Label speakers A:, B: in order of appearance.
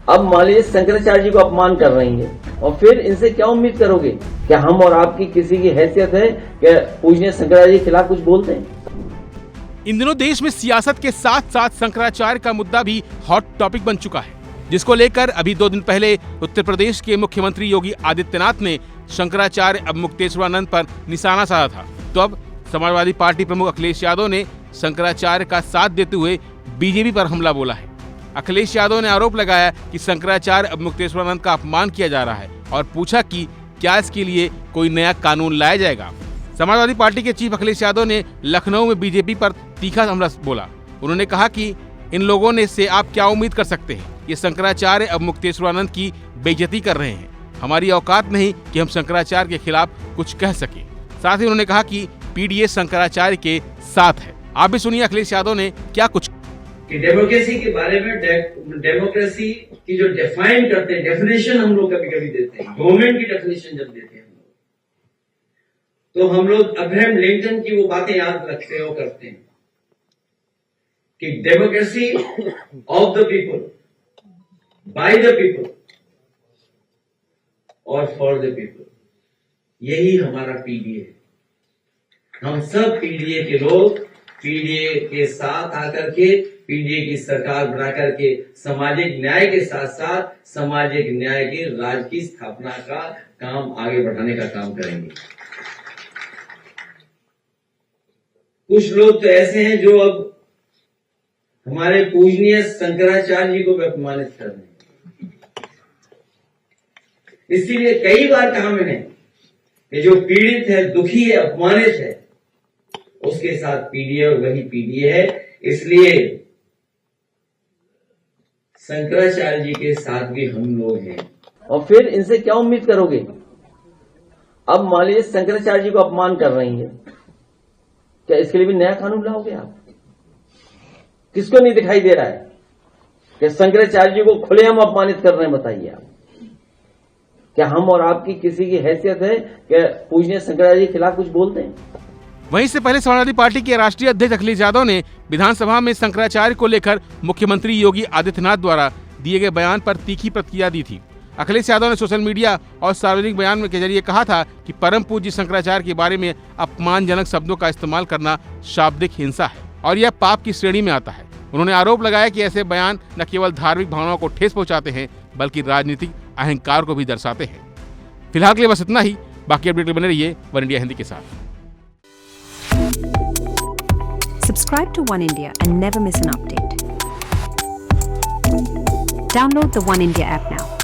A: अब मान लीजिए शंकराचार्य जी को अपमान कर रही है और फिर इनसे क्या उम्मीद करोगे? क्या हम और आपकी किसी की हैसियत है कि पूजनीय शंकराचार्य जी के खिलाफ कुछ बोलते हैं?
B: इन दिनों देश में सियासत के साथ साथ शंकराचार्य का मुद्दा भी हॉट टॉपिक बन चुका है, जिसको लेकर अभी 2 दिन पहले उत्तर प्रदेश के मुख्यमंत्री योगी आदित्यनाथ ने शंकराचार्य अवमुक्तेश्वरानंद पर निशाना साधा था। तो अब समाजवादी पार्टी प्रमुख अखिलेश यादव ने शंकराचार्य का साथ देते हुए बीजेपी पर हमला बोला है। अखिलेश यादव ने आरोप लगाया कि शंकराचार्य अवमुक्तेश्वरानंद का अपमान किया जा रहा है और पूछा कि क्या इसके लिए कोई नया कानून लाया जाएगा। समाजवादी पार्टी के चीफ अखिलेश यादव ने लखनऊ में बीजेपी पर तीखा हमला बोला। उन्होंने कहा कि इन लोगों ने से आप क्या उम्मीद कर सकते हैं? ये शंकराचार्य अवमुक्तेश्वरानंद की बेइज्जती कर रहे हैं। हमारी औकात नहीं कि हम शंकराचार्य के खिलाफ कुछ कह सके। साथ ही उन्होंने कहा कि पीडीए शंकराचार्य के साथ है। आप भी सुनिए अखिलेश यादव ने क्या कुछ
C: कि डेमोक्रेसी के बारे में डेमोक्रेसी की जो डिफाइन करते हैं, डेफिनेशन हम लोग कभी कभी देते हैं, गवर्नमेंट की डेफिनेशन जब देते हैं हम लोग, तो हम लोग अब्राहम लिंकन की वो बातें याद रखते हैं और करते हैं कि democracy of the people, by the people और फॉर द पीपल, यही हमारा पीडीए है। हम सब पीडीए के लोग पीडीए के साथ आकर के, पीडीए की सरकार बना करके सामाजिक न्याय के साथ साथ सामाजिक न्याय के राज की स्थापना का काम आगे बढ़ाने का काम करेंगे। कुछ लोग तो ऐसे हैं जो अब हमारे पूजनीय शंकराचार्य जी को भी अपमानित कर रहे हैं। इसीलिए कई बार कहा मैंने कि जो पीड़ित है, दुखी है, अपमानित है, उसके साथ पीडीए और वही पीडीए है। इसलिए शंकराचार्य जी के साथ भी हम लोग हैं।
A: और फिर इनसे क्या उम्मीद करोगे? अब मान लीजिए शंकराचार्य जी को अपमान कर रही है, क्या इसके लिए भी नया कानून लाओगे आप? किसको नहीं दिखाई दे रहा है कि शंकराचार्य जी को खुलेआम अपमानित कर रहे हैं? बताइए आप। क्या हम और आपकी किसी की हैसियत है कि पूजनीय शंकराचार्य जी के खिलाफ कुछ बोलते हैं?
B: वहीं से पहले समाजवादी पार्टी के राष्ट्रीय अध्यक्ष अखिलेश यादव ने विधानसभा में शंकराचार्य को लेकर मुख्यमंत्री योगी आदित्यनाथ द्वारा दिए गए बयान पर तीखी प्रतिक्रिया दी थी। अखिलेश यादव ने सोशल मीडिया और सार्वजनिक बयान के जरिए कहा था कि परम पूज्य शंकराचार्य के बारे में अपमानजनक शब्दों का इस्तेमाल करना शाब्दिक हिंसा है और यह पाप की श्रेणी में आता है। उन्होंने आरोप लगाया कि ऐसे बयान न केवल धार्मिक भावनाओं को ठेस पहुंचाते हैं बल्कि राजनीतिक अहंकार को भी दर्शाते हैं। फिलहाल के लिए बस इतना ही। बाकी अपडेट बने रहिए वन इंडिया हिंदी के साथ।
D: Subscribe to One India and never miss an update. Download the One India app now.